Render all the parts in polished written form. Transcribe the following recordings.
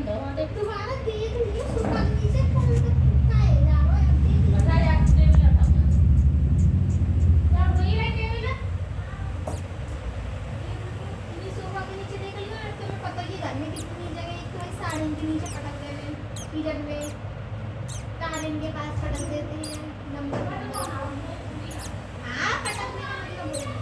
तो तुम्हारा देख लियो सुपर नीचे फोन तो का है जाओ बता यार टेबल था क्या वही है टेबल ये सोफा के नीचे देख लियो ना तुम्हें पता ही घर में कितनी जगह एक तो साड़ी के नीचे पटक देवे किचन में कालीन के पास पटक देते हैं नंबर हां पटक देते हैं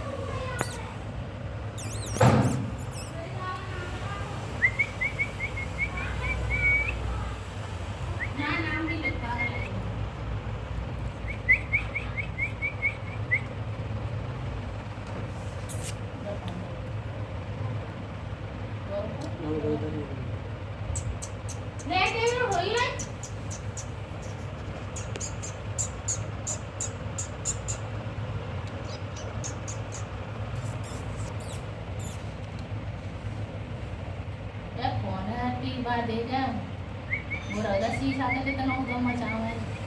दे जा वो रदा सी साथे के तनो गम मचावे